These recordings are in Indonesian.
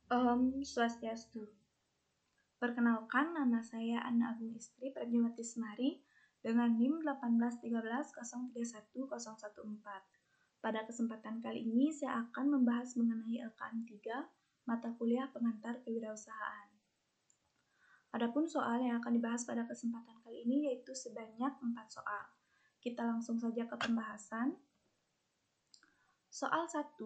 Swastiastu. Perkenalkan, nama saya Anna Agung Istri Prajawati Semari dengan NIM 181303114. Pada kesempatan kali ini saya akan membahas mengenai LKM 3, mata kuliah pengantar kewirausahaan. Adapun soal yang akan dibahas pada kesempatan kali ini yaitu sebanyak 4 soal. Kita langsung saja ke pembahasan. Soal 1.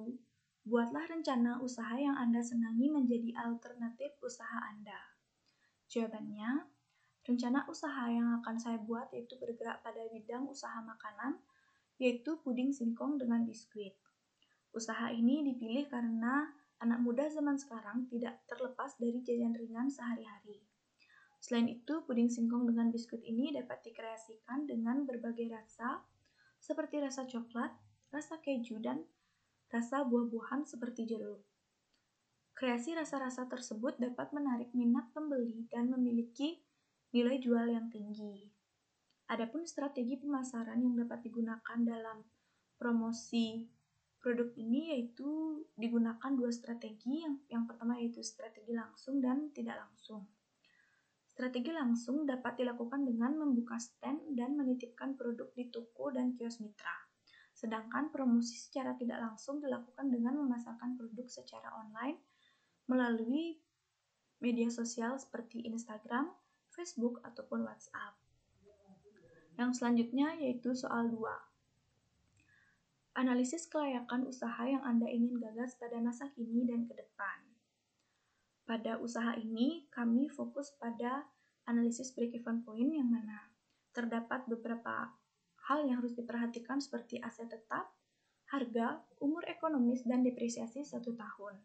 Buatlah rencana usaha yang Anda senangi menjadi alternatif usaha Anda. Jawabannya, rencana usaha yang akan saya buat yaitu bergerak pada bidang usaha makanan, yaitu puding singkong dengan biskuit. Usaha ini dipilih karena anak muda zaman sekarang tidak terlepas dari jajan ringan sehari-hari. Selain itu, puding singkong dengan biskuit ini dapat dikreasikan dengan berbagai rasa, seperti rasa coklat, rasa keju, dan rasa buah-buahan seperti jeruk. Kreasi rasa-rasa tersebut dapat menarik minat pembeli dan memiliki nilai jual yang tinggi. Adapun strategi pemasaran yang dapat digunakan dalam promosi produk ini yaitu digunakan 2 strategi. Yang pertama yaitu strategi langsung dan tidak langsung. Strategi langsung dapat dilakukan dengan membuka stand dan menitipkan produk di toko dan kios mitra. Sedangkan promosi secara tidak langsung dilakukan dengan memasarkan produk secara online melalui media sosial seperti Instagram, Facebook, ataupun WhatsApp. Yang selanjutnya yaitu soal 2. Analisis kelayakan usaha yang Anda ingin gagas pada masa kini dan ke depan. Pada usaha ini, kami fokus pada analisis break-even point yang mana terdapat beberapa hal yang harus diperhatikan seperti aset tetap, harga, umur ekonomis, dan depresiasi 1 tahun.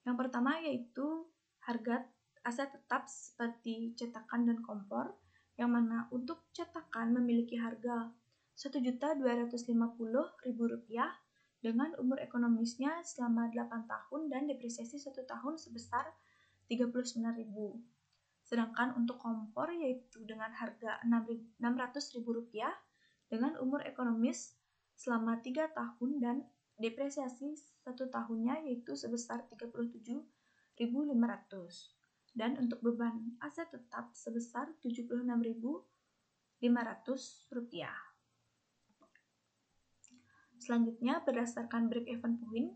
Yang pertama yaitu harga aset tetap seperti cetakan dan kompor, yang mana untuk cetakan memiliki harga Rp1.250.000 dengan umur ekonomisnya selama 8 tahun dan depresiasi 1 tahun sebesar Rp39.000. Sedangkan untuk kompor yaitu dengan harga Rp600.000 dengan umur ekonomis selama 3 tahun dan depresiasi 1 tahunnya yaitu sebesar Rp37.500. Dan untuk beban aset tetap sebesar Rp76.500. Selanjutnya berdasarkan break-even point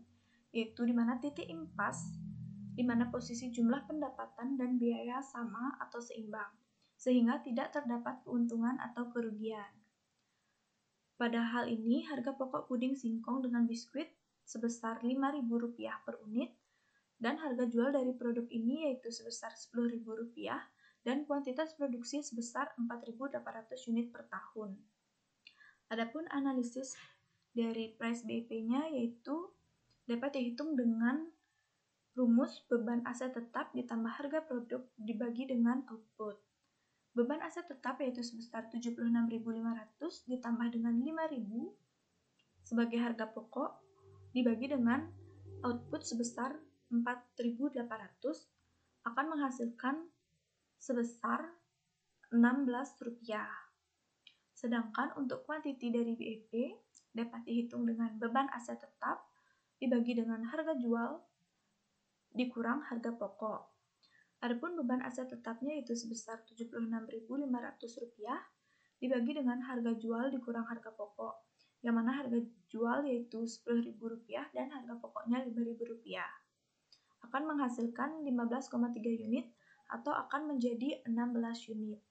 yaitu di mana titik impas di mana posisi jumlah pendapatan dan biaya sama atau seimbang, sehingga tidak terdapat keuntungan atau kerugian. Pada hal ini, harga pokok puding singkong dengan biskuit sebesar Rp5.000 per unit, dan harga jual dari produk ini yaitu sebesar Rp10.000, dan kuantitas produksi sebesar 4.800 unit per tahun. Adapun analisis dari price BIP-nya yaitu dapat dihitung dengan rumus beban aset tetap ditambah harga produk dibagi dengan output. Beban aset tetap yaitu sebesar Rp76.500 ditambah dengan Rp5.000 sebagai harga pokok dibagi dengan output sebesar Rp4.800 akan menghasilkan sebesar Rp16. Sedangkan untuk kuantiti dari BIP dapat dihitung dengan beban aset tetap dibagi dengan harga jual dikurang harga pokok. Adapun beban aset tetapnya yaitu sebesar Rp76.500 dibagi dengan harga jual dikurang harga pokok, yang mana harga jual yaitu Rp10.000 dan harga pokoknya Rp5.000. Akan menghasilkan 15,3 unit atau akan menjadi 16 unit.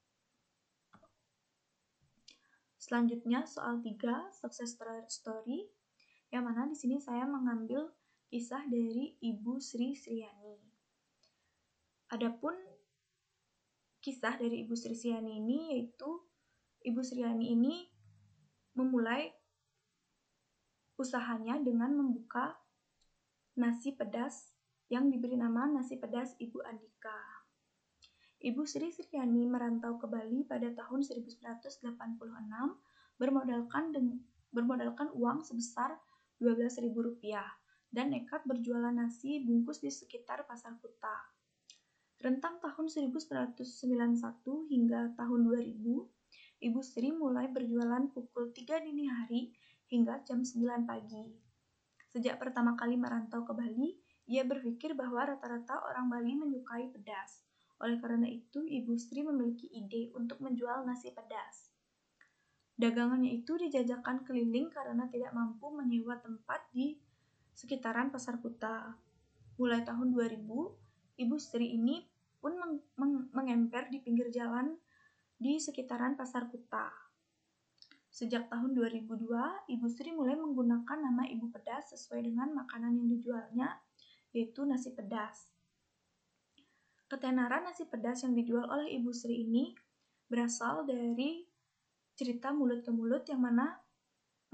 Selanjutnya soal 3, success story, yang mana di sini saya mengambil kisah dari Ibu Sri Sriani. Adapun kisah dari Ibu Sri Sriani ini yaitu Ibu Sriani ini memulai usahanya dengan membuka nasi pedas yang diberi nama nasi pedas Ibu Andika. Ibu Sri Sriani merantau ke Bali pada tahun 1986 bermodalkan uang sebesar Rp12.000 dan nekat berjualan nasi bungkus di sekitar pasar Kuta. Rentang tahun 1991 hingga tahun 2000, Ibu Sri mulai berjualan pukul 3 dini hari hingga jam 9 pagi. Sejak pertama kali merantau ke Bali, Ia berpikir bahwa rata-rata orang Bali menyukai pedas. Oleh karena itu, Ibu Sri memiliki ide untuk menjual nasi pedas. Dagangannya itu dijajakan keliling karena tidak mampu menyewa tempat di sekitaran pasar Kuta. Mulai tahun 2000, Ibu Sri ini pun mengemper di pinggir jalan di sekitaran pasar Kuta. Sejak tahun 2002, Ibu Sri mulai menggunakan nama Ibu Pedas sesuai dengan makanan yang dijualnya, yaitu nasi pedas. Ketenaran nasi pedas yang dijual oleh Ibu Sri ini berasal dari cerita mulut ke mulut yang mana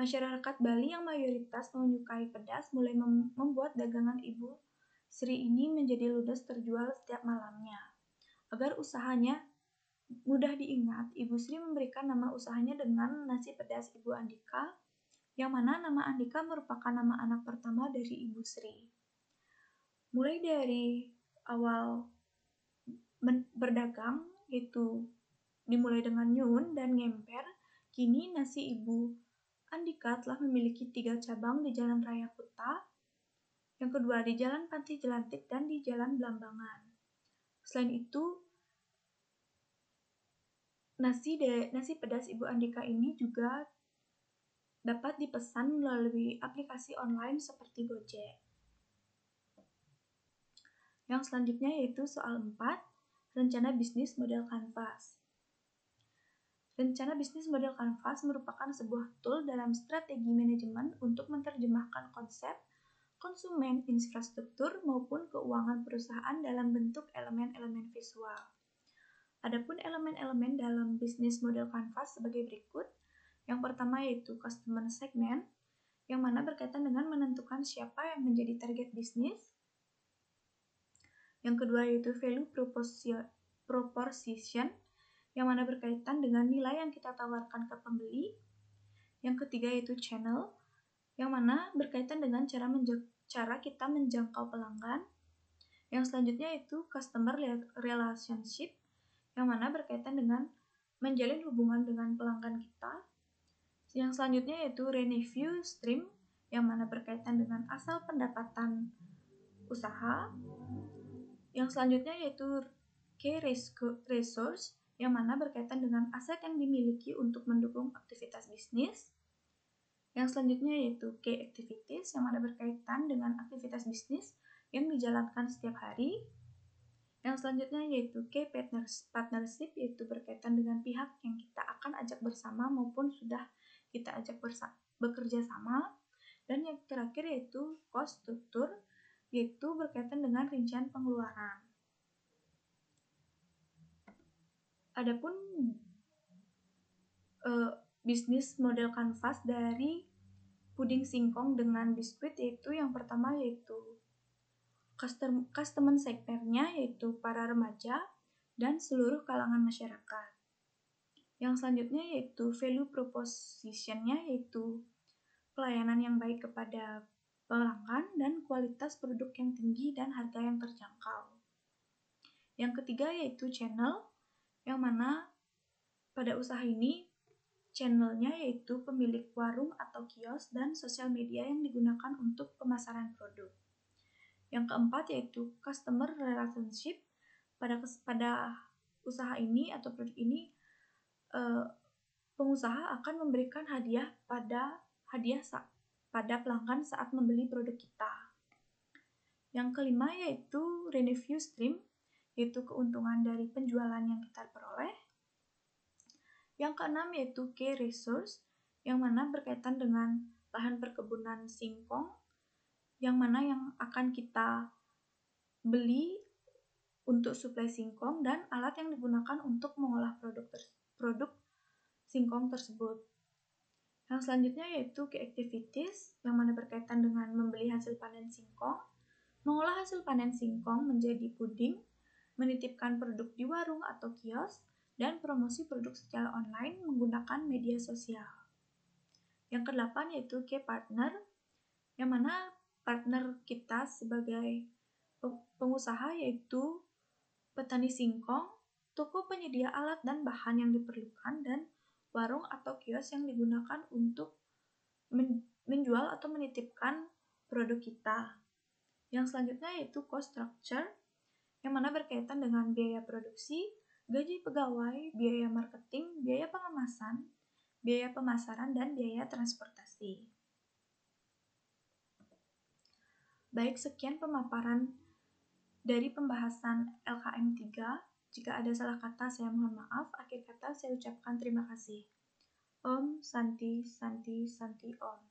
masyarakat Bali yang mayoritas menyukai pedas mulai membuat dagangan Ibu Sri ini menjadi ludes terjual setiap malamnya. Agar usahanya mudah diingat, Ibu Sri memberikan nama usahanya dengan nasi pedas Ibu Andika, yang mana nama Andika merupakan nama anak pertama dari Ibu Sri. Mulai dari awal berdagang, yaitu dimulai dengan nyun dan ngemper, kini nasi Ibu Andika telah memiliki 3 cabang di Jalan Raya Kuta, yang kedua di Jalan Panti Jelantik dan di Jalan Blambangan. Selain itu, nasi pedas Ibu Andika ini juga dapat dipesan melalui aplikasi online seperti Gojek. Yang selanjutnya yaitu soal 4, rencana bisnis model kanvas. Rencana bisnis model kanvas merupakan sebuah tool dalam strategi manajemen untuk menerjemahkan konsep, konsumen, infrastruktur, maupun keuangan perusahaan dalam bentuk elemen-elemen visual. Adapun elemen-elemen dalam bisnis model kanvas sebagai berikut. Yang pertama yaitu customer segment, yang mana berkaitan dengan menentukan siapa yang menjadi target bisnis. Yang kedua yaitu value proposition, yang mana berkaitan dengan nilai yang kita tawarkan ke pembeli. Yang ketiga yaitu channel, yang mana berkaitan dengan cara kita menjangkau pelanggan. Yang selanjutnya yaitu customer relationship, yang mana berkaitan dengan menjalin hubungan dengan pelanggan kita. Yang selanjutnya yaitu revenue stream, yang mana berkaitan dengan asal pendapatan usaha. Yang selanjutnya yaitu key resource, yang mana berkaitan dengan aset yang dimiliki untuk mendukung aktivitas bisnis. Yang selanjutnya yaitu key activities, yang mana berkaitan dengan aktivitas bisnis yang dijalankan setiap hari. Yang selanjutnya yaitu key partnership, yaitu berkaitan dengan pihak yang kita akan ajak bersama maupun sudah kita ajak bekerja sama. Dan yang terakhir yaitu cost structure, yaitu berkaitan dengan rincian pengeluaran. Adapun bisnis model kanvas dari puding singkong dengan biskuit, yaitu yang pertama yaitu customer segmentnya yaitu para remaja dan seluruh kalangan masyarakat. Yang selanjutnya yaitu value proposition-nya yaitu pelayanan yang baik kepada pelanggan dan kualitas produk yang tinggi dan harga yang terjangkau. Yang ketiga yaitu channel, yang mana pada usaha ini channelnya yaitu pemilik warung atau kios dan sosial media yang digunakan untuk pemasaran produk. Yang keempat yaitu customer relationship. Pada usaha ini atau produk ini, pengusaha akan memberikan hadiah pada pelanggan saat membeli produk kita. Yang kelima yaitu revenue stream, yaitu keuntungan dari penjualan yang kita peroleh. Yang keenam yaitu key resource, yang mana berkaitan dengan lahan perkebunan singkong, yang mana yang akan kita beli untuk suplai singkong dan alat yang digunakan untuk mengolah produk singkong tersebut. Yang selanjutnya yaitu key activities, yang mana berkaitan dengan membeli hasil panen singkong, mengolah hasil panen singkong menjadi puding, menitipkan produk di warung atau kios, dan promosi produk secara online menggunakan media sosial. Yang kedelapan yaitu key partner, yang mana partner kita sebagai pengusaha yaitu petani singkong, toko penyedia alat dan bahan yang diperlukan, dan warung atau kios yang digunakan untuk menjual atau menitipkan produk kita. Yang selanjutnya yaitu cost structure, yang mana berkaitan dengan biaya produksi, gaji pegawai, biaya marketing, biaya pengemasan, biaya pemasaran, dan biaya transportasi. Baik, sekian pemaparan dari pembahasan LKM 3. Jika ada salah kata, saya mohon maaf. Akhir kata, saya ucapkan terima kasih. Om Santi Santi Santi Om.